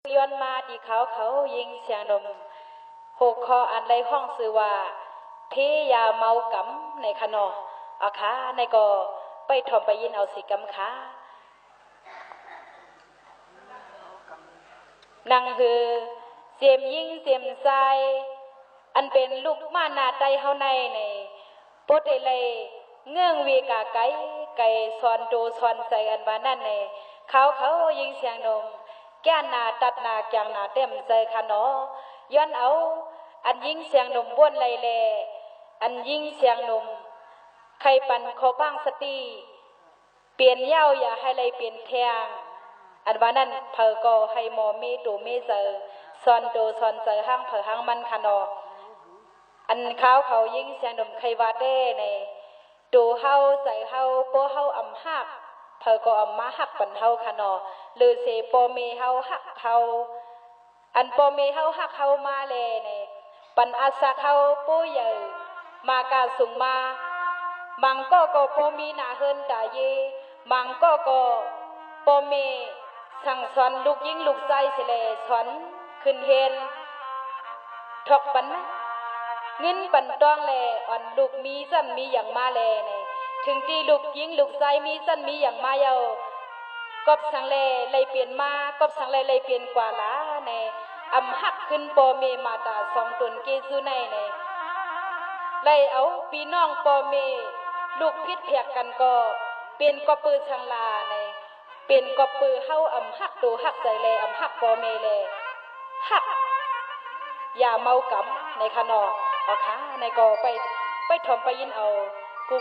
ย้อนมาที่เขายิงเสียงดมหกคออันไรห้องสื่อว่าเพยาเมากำในขนออาคาในก็ไปถอมไปยินเอาสิกำขานังคือเสียมยิงเสียมใจอันเป็นลูกมานาไตเฮาในปดเลยเงื่องวีกาไก่ซอนโดซอนใจอันบานั่นในเขายิงเสียงดมแก่นาตัดนาแกงนาเต็มใจขนอย้อนเอาอันยิงเสียงนมบ้วนเลยอันยิงเสียงนมใครปันขอพังสติเปลี่ยนเย้าอย่าให้เลยเปลี่ยนแทงอันว่านั้นเพอก็ให้หมอมีตูมีเจอซอนโดซอนเจอห้างเพอห้างมันขนออันเขายิงเสียงนมใครว่าเต้ในตูเฮาใส่เฮาโปเฮาอำหักเพอก็อำมาหักปันเฮาขนอหรือเสโปเมเฮาหักเฮาอันโปเมเฮาหักเฮามาเลยเนี่ยปันอาสาเฮาปูใหญ่มากาสุงมามังก็โปมีนาเฮินกาเยมังก็โปเมสั่งสอนลูกยิงลูกใจเสลสอนขึ้นเฮนทอกปันนะเงินปันตองแลอ่อนลูกมีสั้นมีอย่างมาแลเนี่ยถึงที่ลูกยิงลูกใจมีสั้นมีอย่างมาเยากบสังเลเลยเปลี่ยนมากบสังเลยเปลี่ยนกว่าล้าในอำหักขึ้นปอเมมาตาสองตนเกซูในเลยเอาปีน้องปอเมลูกพิษเพียกกันก็เปลี่ยนกบปือชังลาในเปลี่ยนกบปือเฮาอำหักตูหักใจเลยอำหักปอเมเลยหักอย่าเมากำในขนอเอาขาในก็ไปถมไปยินเอากู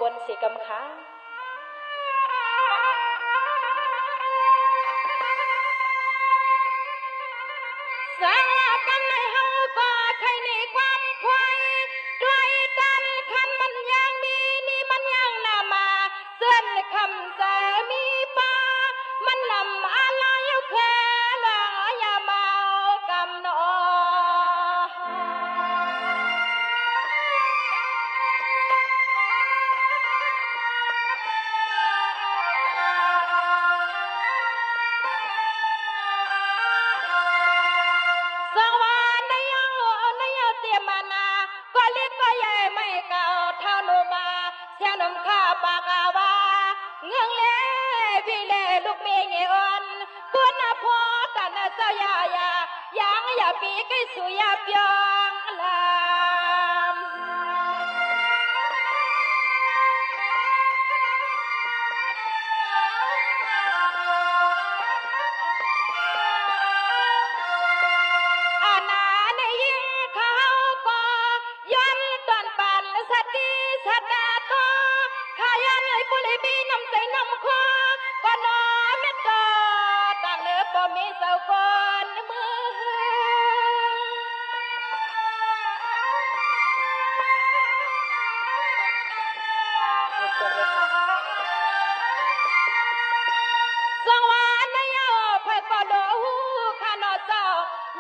กวนสีกำขาสากันในเฮาก็ใครในความควายด้วยกันคันมันยังมีนี่มันยังนำมาเส้นคำเสมีป้ามันนำอะไรแค่หลังอย่าเมากำนอเสียงนมข้าปากาวาเงื้องเล่พี่เล่ลูกเมียเงี้ยอ่อนกุนพอกันเจ้ายายังอย่าปีกสุยาเปียงลามอาณาในยิงเขาก็ย้อนตอนปันสติสดาก็ขายันเลยปุริบีน้ำใจน้ำคอก็นอเม็ดก็ต่างเนื้อก็มีเจ้าก่อนมือสองวันนายเพื่อก็ดูข้านอเจ้า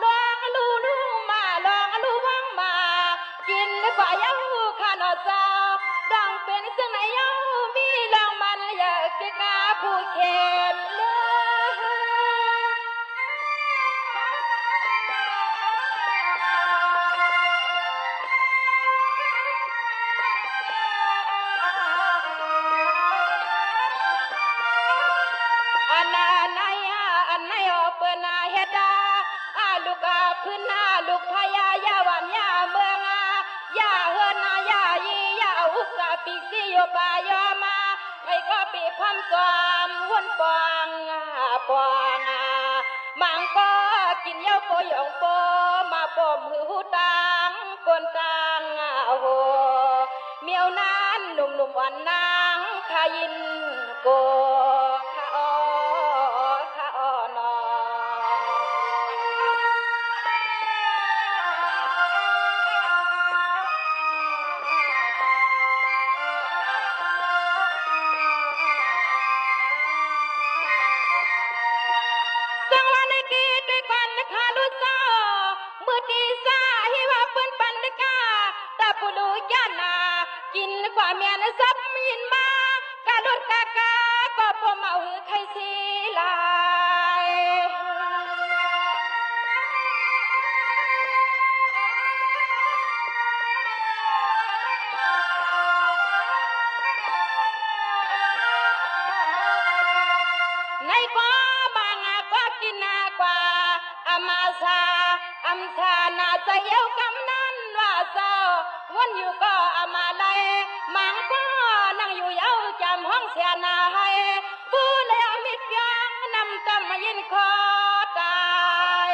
ลองลูมาลองลูวังมากินกว่ายังข้านอเจ้าดังเป็นเสียงไหนยังมีลองมันอยากจะกาผู้เข็นอันนายเปิดนาเฮดาลูกขึ้นลูกพยายาวันยาเมืองยาเฮินยายียาอุกาปีซิโยบายอมาใครก็ปีพมจอมวนปองมังก็กินเย้าโปยองโปมาปมหือหูตังกวนตังโหเมียวนั้นหนุ่มวันนางขยินโกขาอ้อนอสังวันในกีด้วยกันขาลุซาเมื่อดีซาให้ว่าเปิ้นปันกาตาปุลุยานากินกว่าเมียนซับมินมากาลุดกากาก็พอมาหือใครสิลาย มาซาอัมชานาใจเย้ากำนันว่าเศร้าวันอยู่ก็อามาไลมังก็นั่งอยู่เย้าจำห้องเสียนาให้ผู้เลยเอามิดยางนำตำมายินคอตาย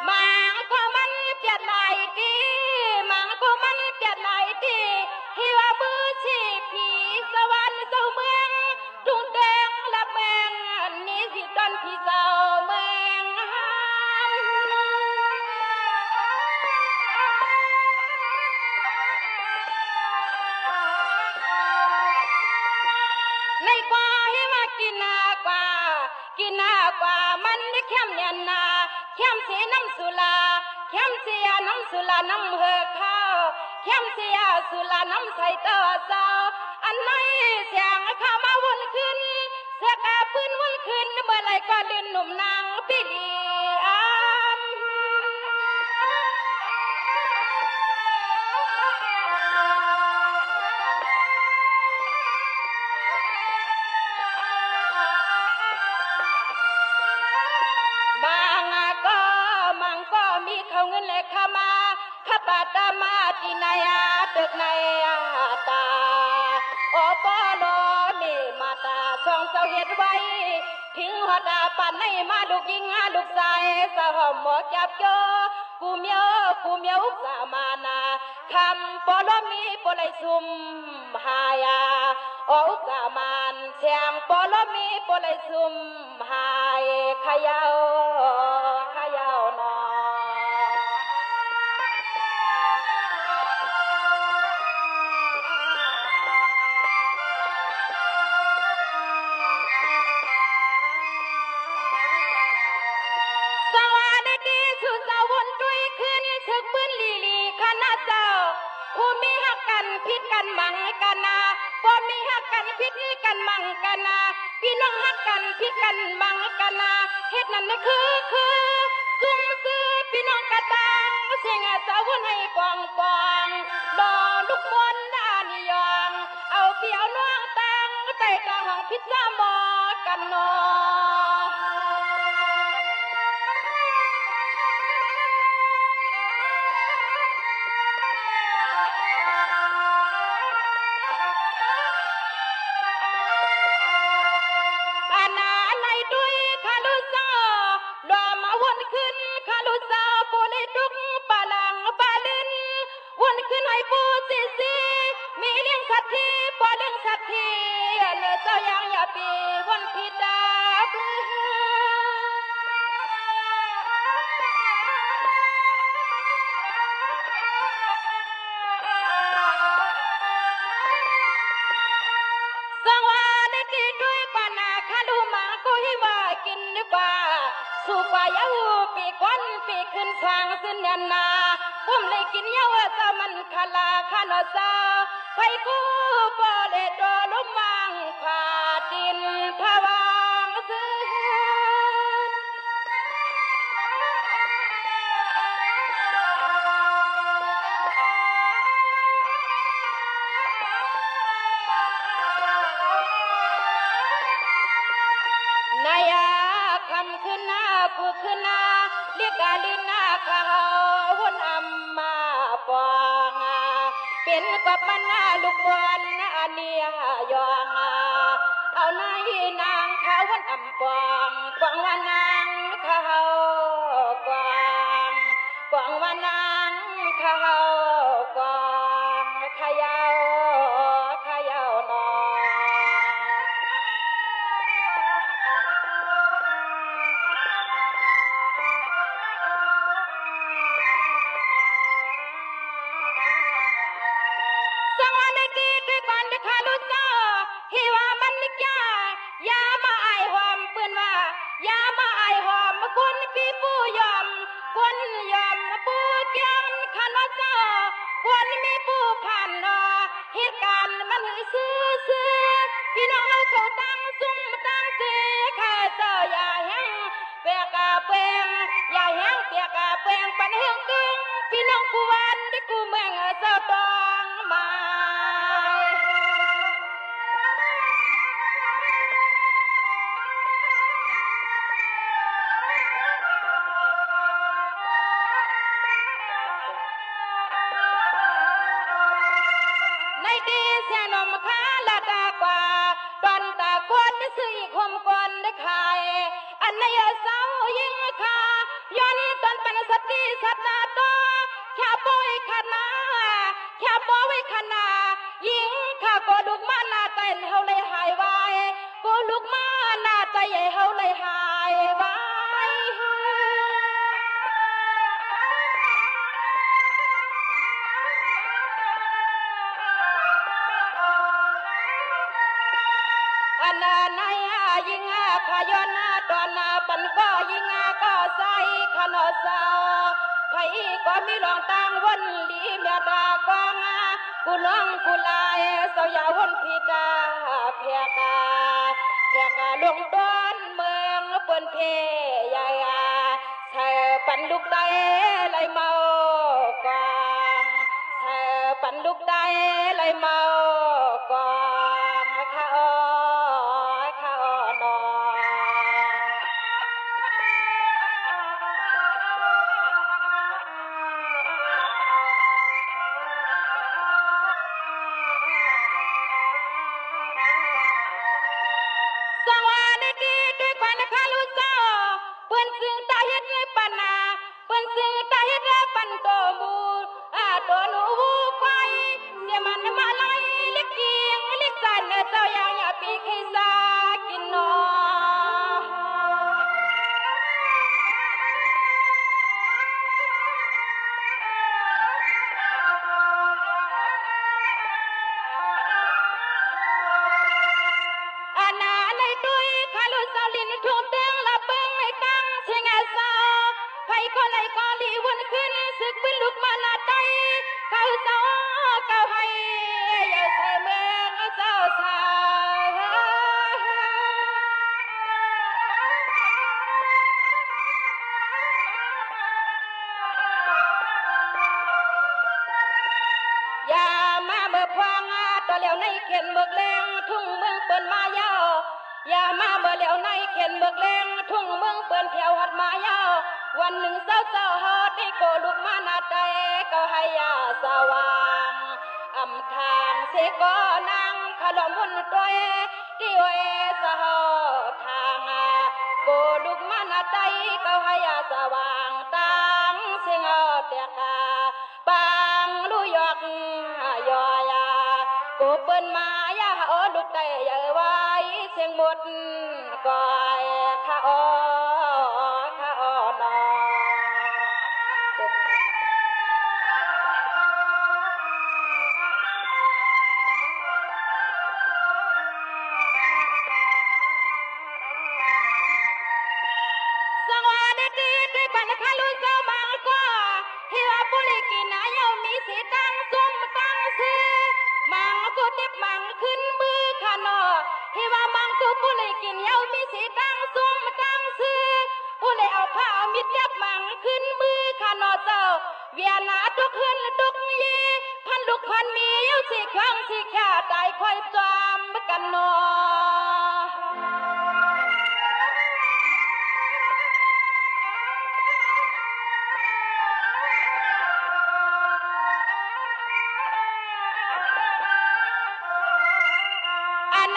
มังก็มันเปียดไหลตีมังก็มันเปียดไหลตีฮิวาบือชีผีสวรรค์เจ้าเมืองดุงแดงละแมงนี่สิตอนพี่เจ้าเมืองในกว่าให้ว่ากินนากว่ากินนากว่ามันเข้มเนียนนาเข้มเสียน้ำสุลาเข้มเสียน้ำสุลาน้ำเหือข้าวเข้มเสียสุลาน้ำใส่เต้าเจ้าอันไหนเสียงข้ามาวนขึ้นเสียกาปืนวนขึ้นเมื่อไรก็ดินหนุ่มนางพี่ดีมังก็มีเขาเงินและขามาข้าปาตามาที่นายาตึกนายาตาโอปอลอมีมาตาสองเจ้าเฮ็ดไว้ถึงหัวตาปันในมาลูกยิงลูกใส่สะหอมหมอกจับโยกูเมียวอุกสามานาคำปอลมีปอไลซุมหายาอุกสามานเสียงปอลมีปอไลซุมหายขยาวนอสวัสดีสุดสาวนจุยคืนสึกปืนลีคณะเจ้าผู้มีหักกันพิษกันมังกันนาบ่มีหักกันพิษกันมังกันนาพี่น้องหักกันพิษกันมังกันนาเฮ็ดนั่นคือซุ่มซื้อพี่น้องกะตังเสียงสาวนให้ปองรอลูกมนต์ด้านิยองเอาเปียวน้องตังใจกะห้องพิษซ้ำมอกันนอขึ้นคาลุซาปูในทุกปาลังปาลินวนขึ้นให้ปูซีมีเลี้ยงสัตว์ที่ปอเลี้ยงสัตว์ที่เนื้อเจ้ายังอย่าปีวนพิดาบสวัสดีด้วยปานาคาลุมาก็ให้ว่ากินดีกว่าสุกว่ายาหูปีกวันปีขึ้นสางสินยันนาผมเลยกินยาวสามันคาลาคานอซาไปกู้ปอเลโดลมังผาดินทวางซื้อนายาคำขึ้นหน้าผู้ขึ้นหน้าเรียกกาลินหน้าเขาวนอำมาปองเป็นกับมันหน้าลูกบอลอันนี้ยองเอานายนางเขาวนอำปองกวางว่านางเขากวางว่านางเขากวางขยาวนอฮิวามันนิกยามาไอหอมปืนว่ายามาไอหอมคนพี่ผู้ยอมคนยอมผู้แก้มขันว่าเจ้าคนมีผู้ผ่านนอเหตุการณ์มันซื้อพี่น้องเอาเขาตั้งซุ่มตั้งเสียข้าเจ้าอย่าแห้งเปียกาเปียงอย่าแห้งเปียกาเปียงปันเฮงกึ่งพี่น้องกูวันที่กูเมืองเจ้าตอง หมายในดีเสียนมค้าละตากว่าตอนตาคนซื้ออีกคมก่อนได้ขายอันในเสายิ่งค่าย้อนตอนเป็นสติสัตตาตแค่ป่วยขนาแค่ป่วยขนายิ่งข้าก็ลุกมาหน้าใจเฮาเลยหายวายก็ลุกมาหน้าใจเฮาเลยหายวายอันนายยิงขยอนตอนปันก็ยิงก็ใส่ขนอเศร้าไผก็มีลองต่างวันลีเมียตากวางกูลองกูลายเศร้าอย่าวนผิดเพียกาลงต้นเมืองเปิ้นเพยายใส่ปันลูกไตไหลเมากวางใส่ปันลูกไตไหลเมากวางข้าอ้อนอสวัสดีด้วยควันข้าลูกเจ้าเปิ้นซึ่งตาเฮ็ดปันนาเปิ้นซึ่งตาเฮ็ดปันโตมูตัวหนูควายเสียมันมาไล่เล็กเกียงเล็กสันเจ้าอย่าปีขี้ซากินนอในตุ้ยข้าลูกเจ้าลินทุ่มเตียงละเบิ้งในกังเชียงเศร้าไผก็เลยก็ลีวนขึ้นศึกเป็นลูกมาลาใจเขาเจ้าเขาให้อย่าใส่เมืองเจ้าสาวอย่ามาเบิกควางต่อเหลียวในเขียนเบิกแรงทุ่งเมืองเปิ้นมายาวอย่ามาเบิกเหลียวในเขียนเบิกแรงทุ่งเมืองเปิ้นแถวหัดมายาววันหนึ่งเจ้าฮอดที่โกลุกมาหน้าใจก็ให้ยาสว่างอำทางเสก็นั่งขลอมวนตัวที่เวสหทางโกลุกมาหน้าใจก็ให้ยาสว่างตังเสียงเตียกาปังลุยอกยอยาโกเปิ้นมายาลูกใจใหญ่ไว้เสียงหมดก้อยข้าอ้อนอสวัสดีด้วยควันข้าลูกเจ้ามังก็ที่ว่าปุริกินายามีสีตั้งซุ้มตั้งซื้อมังก็เด็บมังขึ้นมือขนอที่ว่ามังก็ปุริกินยามีสีตั้งซุ้มตั้งซื้อปุริเอาผ้ามิดเด็บมังขึ้นมือขนอเจ้าเวียนาทุกขึ้นทุกยีพันลูกพันมีเย้าสีครั้งสีแค่ตายคอยจำกันนออันไ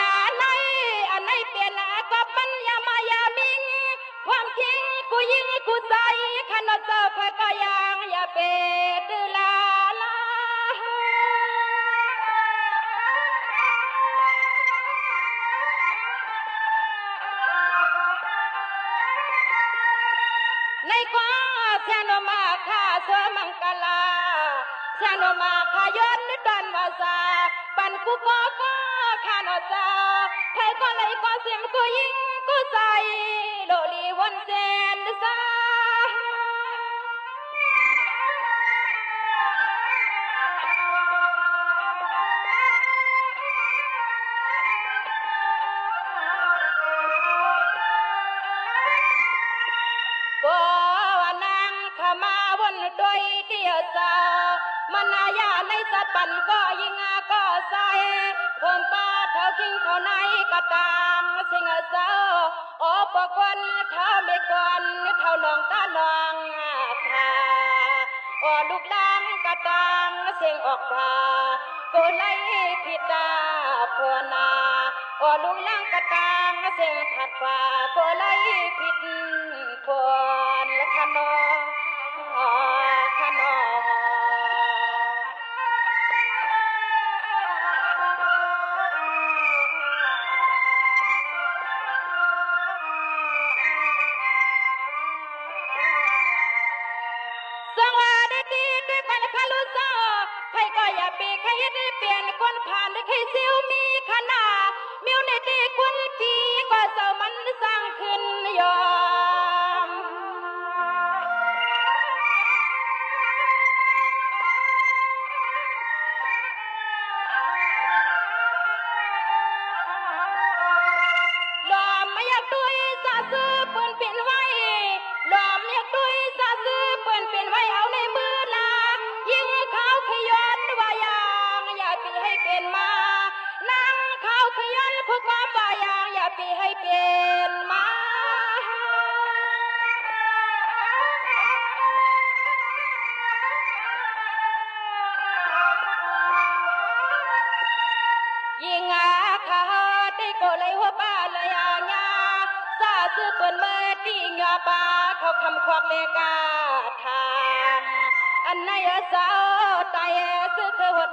หนเปลี่ยนก็ปัญญามายามิงความคิงกูยิงกูใส่ขนาดเจ้าพะก็ยังอย่าเป็ดลาในกว่าเชนมาข้าเสมังกลาเชนมาข้ายนดันวาสาปันกูก็ข้านอเจ้าไทยก็เลยก็เสียมกูยิงกูใส่โลลีวันเซนซาก็ว่านางขมาวนโดยเดียวสาวมนายาในสัตว์ปันก็ยิง คิงเขาในกระตามสิงเศร้าออกปกวนเท้าเมกวนเท้าหนองตาหนองค่ะลูกหลานกระตามเสียงออกผาโกไลพิตาพนาลูกหลานกระตามเสียงผัดฟ้าโกไลพิดพนละขนอขนอสวัสดีด้วยปันคาลุซาใครก็อย่าปีใครได้เปลี่ยนคนผ่านใครเซียวมีขนาดมิวในตีควนปีก็เจ้ามันสร้างขึ้นยอมลอมไม่อยากด้วยซาซื้อปืนเปลี่ยนไว้ลอมอยากด้วยซาซื้อปืนเปลี่ยนไว้เอาในมือลายิงเขาขย้อนว่าอย่างอย่าปีให้เป็นมานั่งเขาขย้อนคุกความว่าอย่างอย่าปีให้เป็นมายิงเขาได้โกเลยหัวป้าเลยญาซาซื้อปืนเมื่อที่เงาป้าเขาคำควักเลกาทางอันไหนสาวตายซื้อคือหัว